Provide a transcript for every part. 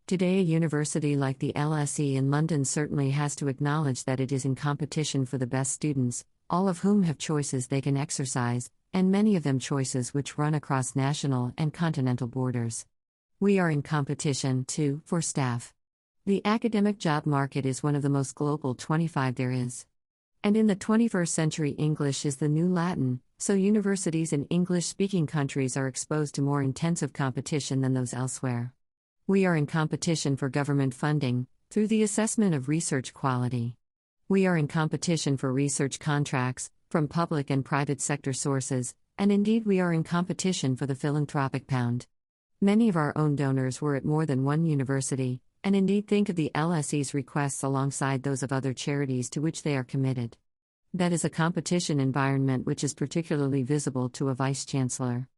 Today, a university like the LSE in London certainly has to acknowledge that it is in competition for the best students, all of whom have choices they can exercise, and many of them choices which run across national and continental borders. We are in competition, too, for staff. The academic job market is one of the most global 25 there is. And in the 21st century, English is the new Latin, so universities in English-speaking countries are exposed to more intensive competition than those elsewhere. We are in competition for government funding, through the assessment of research quality. We are in competition for research contracts, from public and private sector sources, and indeed we are in competition for the philanthropic pound. Many of our own donors were at more than one university, and indeed think of the LSE's requests alongside those of other charities to which they are committed. That is a competition environment which is particularly visible to a vice-chancellor.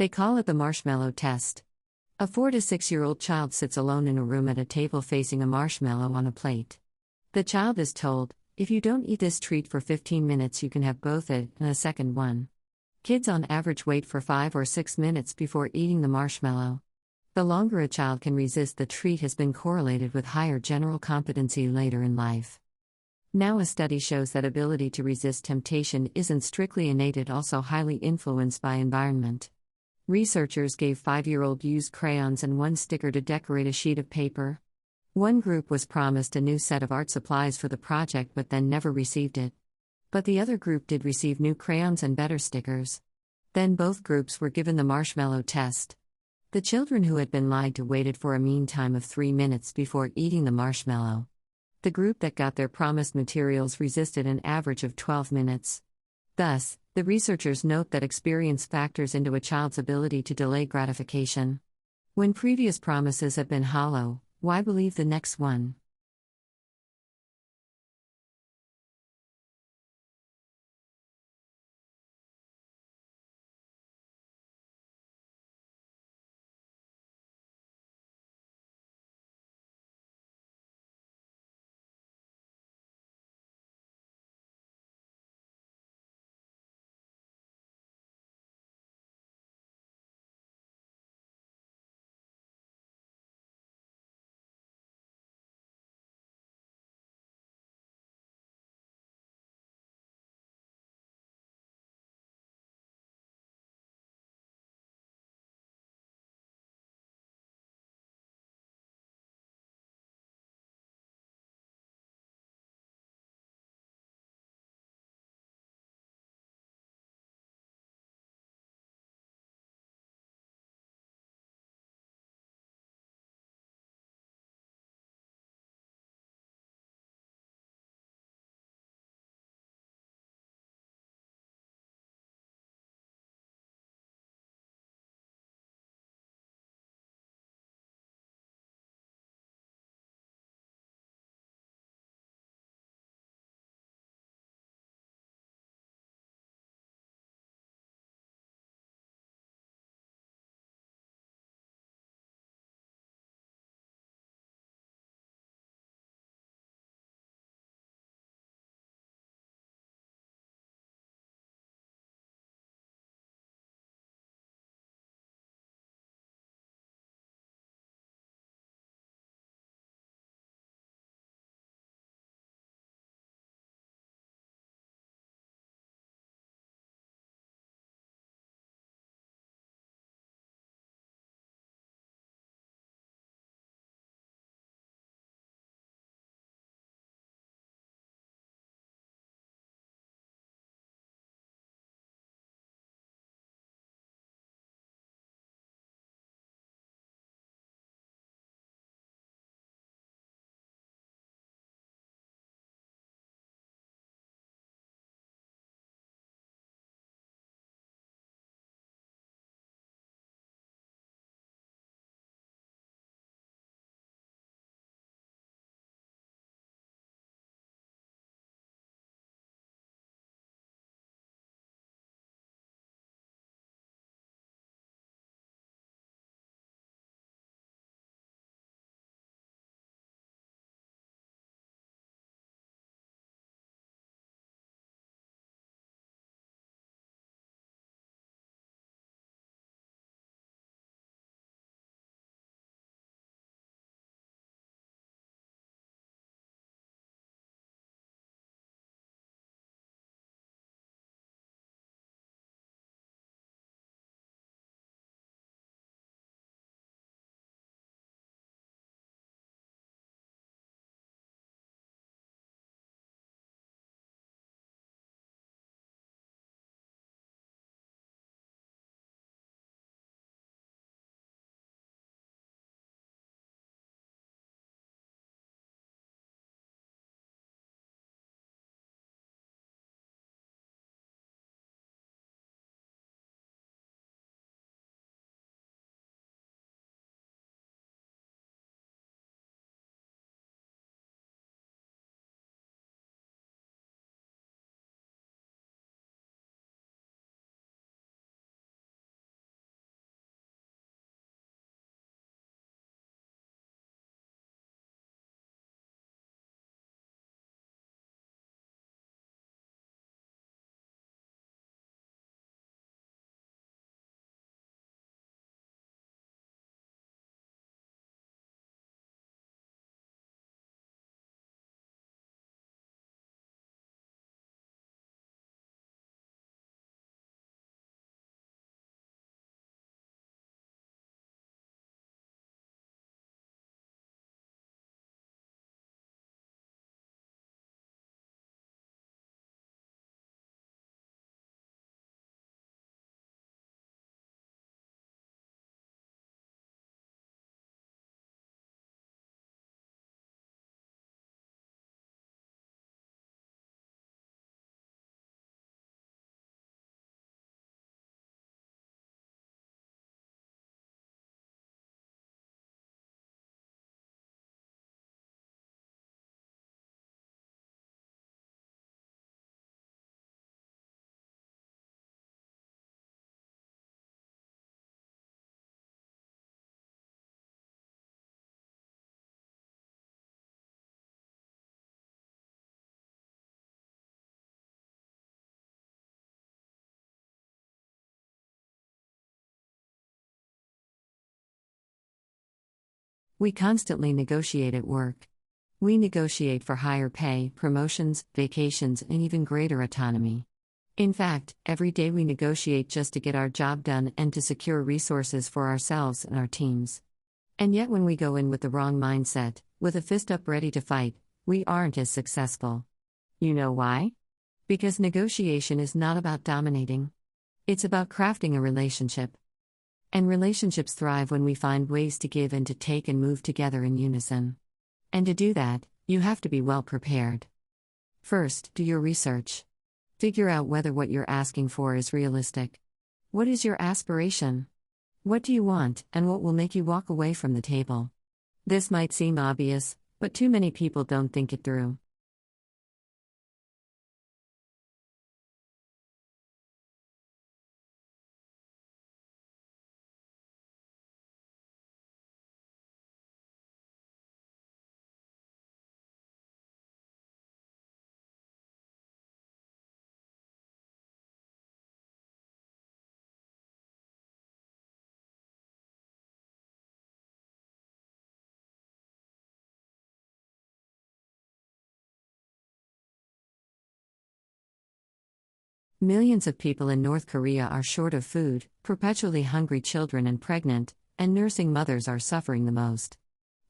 They call it the marshmallow test. A 4 to 6-year-old child sits alone in a room at a table facing a marshmallow on a plate. The child is told, if you don't eat this treat for 15 minutes, you can have both it and a second one. Kids on average wait for 5 or 6 minutes before eating the marshmallow. The longer a child can resist the treat has been correlated with higher general competency later in life. Now, a study shows that ability to resist temptation isn't strictly innate, it also highly influenced by environment. Researchers gave 5-year-old used crayons and one sticker to decorate a sheet of paper. One group was promised a new set of art supplies for the project but then never received it. But the other group did receive new crayons and better stickers. Then both groups were given the marshmallow test. The children who had been lied to waited for a mean time of 3 minutes before eating the marshmallow. The group that got their promised materials resisted an average of 12 minutes. Thus, the researchers note that experience factors into a child's ability to delay gratification. When previous promises have been hollow, why believe the next one? We constantly negotiate at work. We negotiate for higher pay, promotions, vacations, and even greater autonomy. In fact, every day we negotiate just to get our job done and to secure resources for ourselves and our teams. And yet, when we go in with the wrong mindset, with a fist up ready to fight, we aren't as successful. You know why? Because negotiation is not about dominating. It's about crafting a relationship. And relationships thrive when we find ways to give and to take and move together in unison. And to do that, you have to be well prepared. First, do your research. Figure out whether what you're asking for is realistic. What is your aspiration? What do you want, and what will make you walk away from the table? This might seem obvious, but too many people don't think it through. Millions of people in North Korea are short of food, perpetually hungry children and pregnant, and nursing mothers are suffering the most.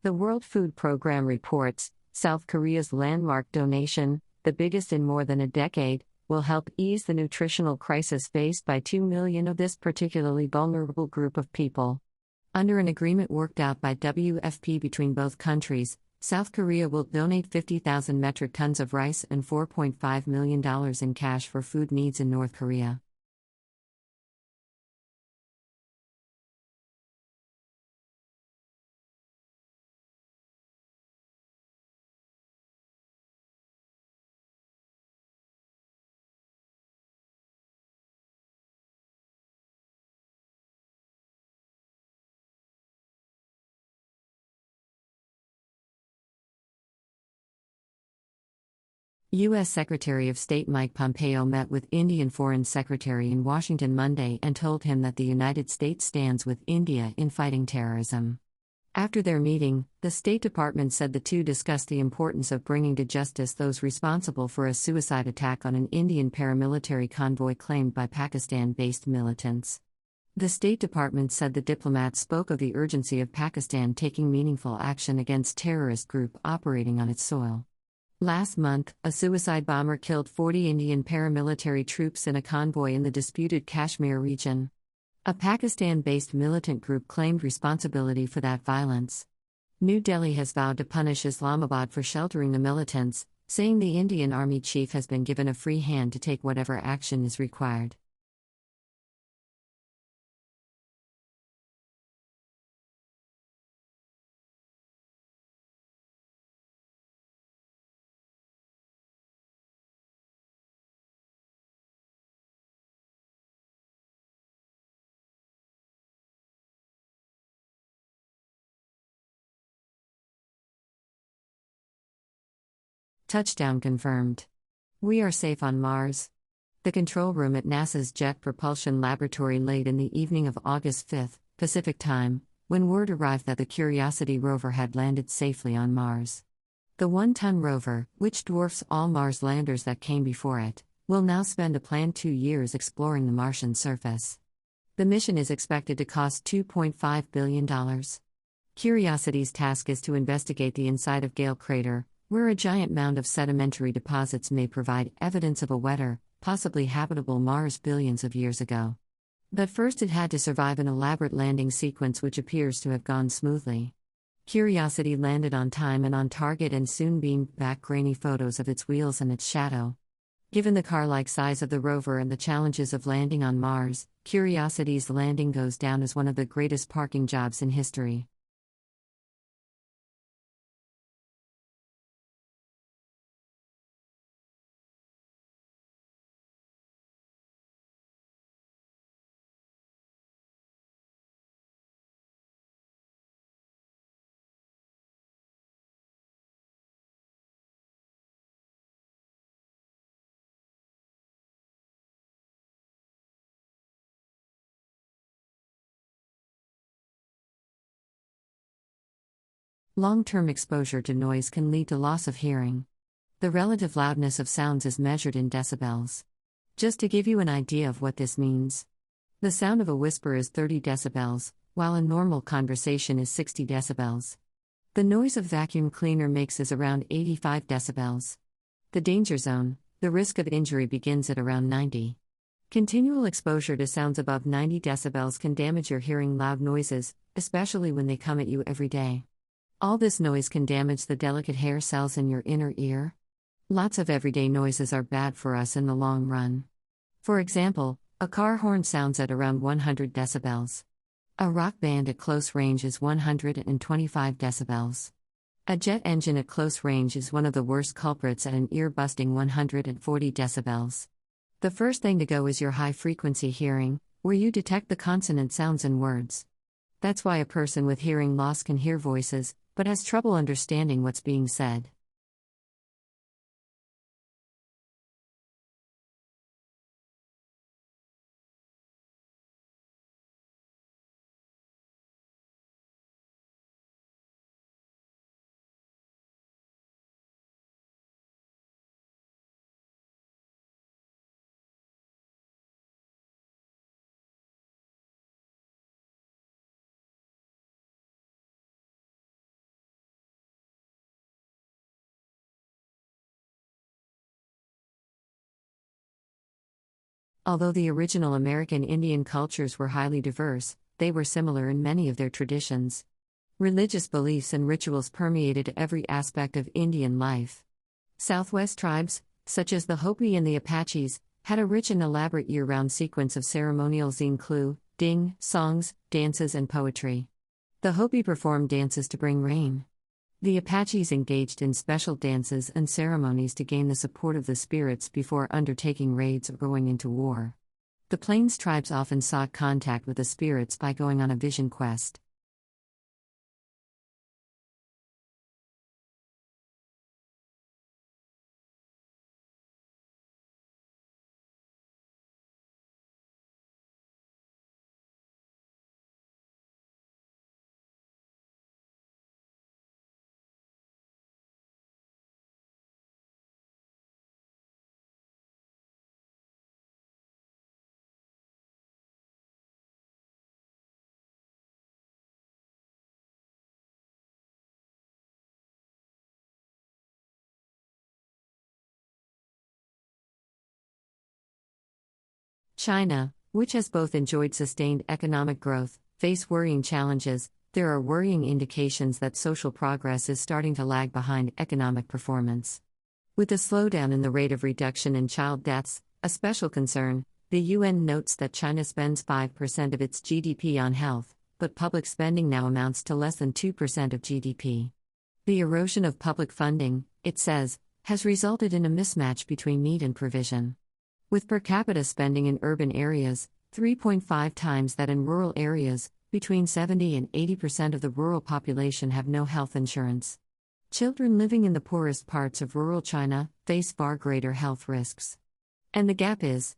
The World Food Programme reports South Korea's landmark donation, the biggest in more than a decade, will help ease the nutritional crisis faced by 2 million of this particularly vulnerable group of people. Under an agreement worked out by WFP between both countries, South Korea will donate 50,000 metric tons of rice and $4.5 million in cash for food needs in North Korea. U.S. Secretary of State Mike Pompeo met with Indian Foreign Secretary in Washington Monday and told him that the United States stands with India in fighting terrorism. After their meeting, the State Department said the two discussed the importance of bringing to justice those responsible for a suicide attack on an Indian paramilitary convoy claimed by Pakistan-based militants. The State Department said the diplomats spoke of the urgency of Pakistan taking meaningful action against terrorist group operating on its soil. Last month, a suicide bomber killed 40 Indian paramilitary troops in a convoy in the disputed Kashmir region. A Pakistan-based militant group claimed responsibility for that violence. New Delhi has vowed to punish Islamabad for sheltering the militants, saying the Indian Army chief has been given a free hand to take whatever action is required. Touchdown confirmed. We are safe on Mars. The control room at NASA's Jet Propulsion Laboratory late in the evening of August 5, Pacific Time, when word arrived that the Curiosity rover had landed safely on Mars. The 1-ton rover, which dwarfs all Mars landers that came before it, will now spend a planned 2 years exploring the Martian surface. The mission is expected to cost $2.5 billion. Curiosity's task is to investigate the inside of Gale Crater, where a giant mound of sedimentary deposits may provide evidence of a wetter, possibly habitable Mars billions of years ago. But first it had to survive an elaborate landing sequence which appears to have gone smoothly. Curiosity landed on time and on target and soon beamed back grainy photos of its wheels and its shadow. Given the car-like size of the rover and the challenges of landing on Mars, Curiosity's landing goes down as one of the greatest parking jobs in history. Long-term exposure to noise can lead to loss of hearing. The relative loudness of sounds is measured in decibels. Just to give you an idea of what this means. The sound of a whisper is 30 decibels, while a normal conversation is 60 decibels. The noise of vacuum cleaner makes is around 85 decibels. The danger zone, the risk of injury begins at around 90. Continual exposure to sounds above 90 decibels can damage your hearing. Loud noises, especially when they come at you every day. All this noise can damage the delicate hair cells in your inner ear. Lots of everyday noises are bad for us in the long run. For example, a car horn sounds at around 100 decibels. A rock band at close range is 125 decibels. A jet engine at close range is one of the worst culprits at an ear-busting 140 decibels. The first thing to go is your high-frequency hearing, where you detect the consonant sounds and words. That's why a person with hearing loss can hear voices, but has trouble understanding what's being said. Although the original American Indian cultures were highly diverse, they were similar in many of their traditions. Religious beliefs and rituals permeated every aspect of Indian life. Southwest tribes, such as the Hopi and the Apaches, had a rich and elaborate year-round sequence of ceremonials including songs, dances, and poetry. The Hopi performed dances to bring rain. The Apaches engaged in special dances and ceremonies to gain the support of the spirits before undertaking raids or going into war. The Plains tribes often sought contact with the spirits by going on a vision quest. China, which has both enjoyed sustained economic growth, face worrying challenges. There are worrying indications that social progress is starting to lag behind economic performance. With the slowdown in the rate of reduction in child deaths, a special concern, the UN notes that China spends 5% of its GDP on health, but public spending now amounts to less than 2% of GDP. The erosion of public funding, it says, has resulted in a mismatch between need and provision. With per capita spending in urban areas 3.5 times that in rural areas, between 70 and 80% of the rural population have no health insurance. Children living in the poorest parts of rural China face far greater health risks. And the gap is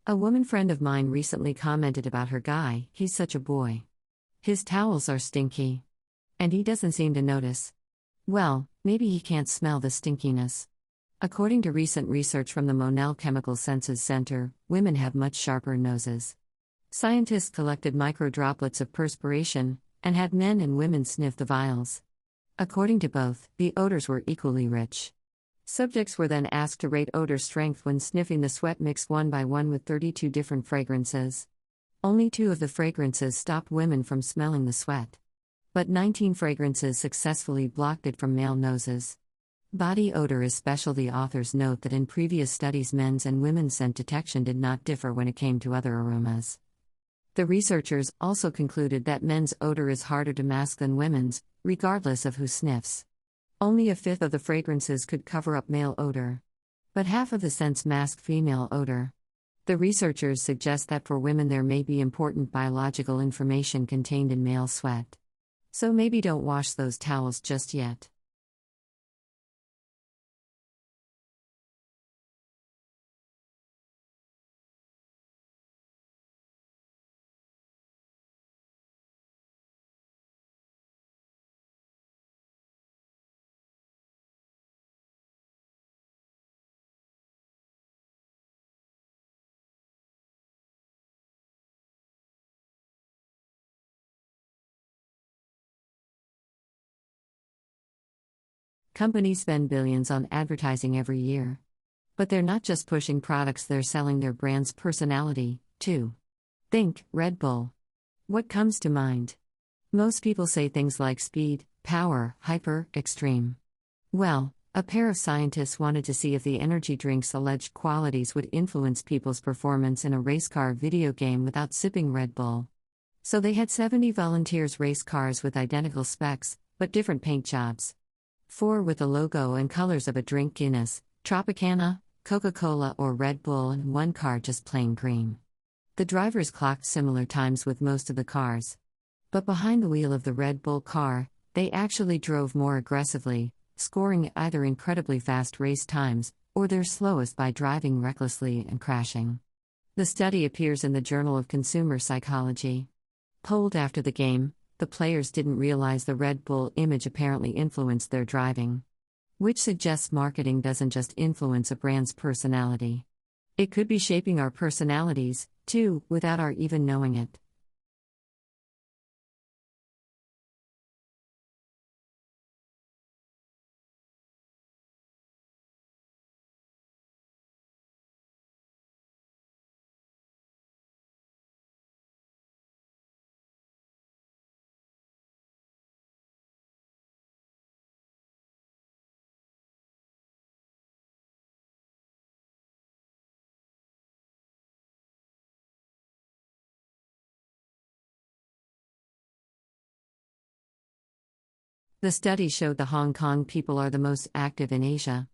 a woman friend of mine recently commented about her guy. He's such a boy. His towels are stinky. And he doesn't seem to notice. Well, maybe he can't smell the stinkiness. According to recent research from the Monell Chemical Senses Center, women have much sharper noses. Scientists collected microdroplets of perspiration and had men and women sniff the vials. According to both, the odors were equally rich. Subjects were then asked to rate odor strength when sniffing the sweat mixed one by one with 32 different fragrances. Only 2 of the fragrances stopped women from smelling the sweat. But 19 fragrances successfully blocked it from male noses. Body odor is special. The authors note that in previous studies men's and women's scent detection did not differ when it came to other aromas. The researchers also concluded that men's odor is harder to mask than women's, regardless of who sniffs. Only a fifth of the fragrances could cover up male odor. But half of the scents mask female odor. The researchers suggest that for women there may be important biological information contained in male sweat. So maybe don't wash those towels just yet. Companies spend billions on advertising every year. But they're not just pushing products, they're selling their brand's personality, too. Think Red Bull. What comes to mind? Most people say things like speed, power, hyper, extreme. Well, a pair of scientists wanted to see if the energy drink's alleged qualities would influence people's performance in a race car video game without sipping Red Bull. So they had 70 volunteers race cars with identical specs, but different paint jobs. 4 with the logo and colors of a drink: Guinness, Tropicana, Coca-Cola or Red Bull, and 1 car just plain green. The drivers clocked similar times with most of the cars. But behind the wheel of the Red Bull car, they actually drove more aggressively, scoring either incredibly fast race times, or their slowest by driving recklessly and crashing. The study appears in the Journal of Consumer Psychology. Polled after the game, the players didn't realize the Red Bull image apparently influenced their driving. Which suggests marketing doesn't just influence a brand's personality. It could be shaping our personalities, too, without our even knowing it. The study showed the Hong Kong people are the most active in Asia.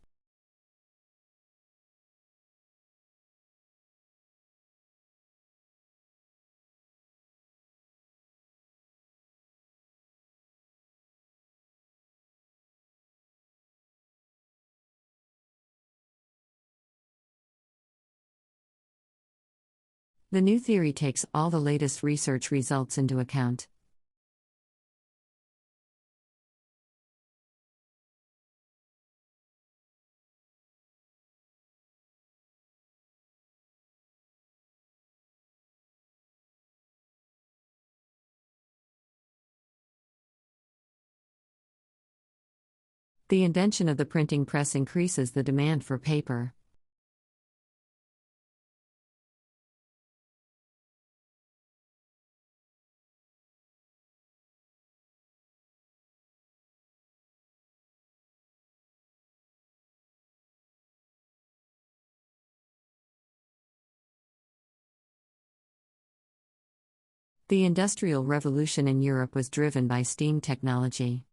The new theory takes all the latest research results into account. The invention of the printing press increases the demand for paper. The Industrial Revolution in Europe was driven by steam technology.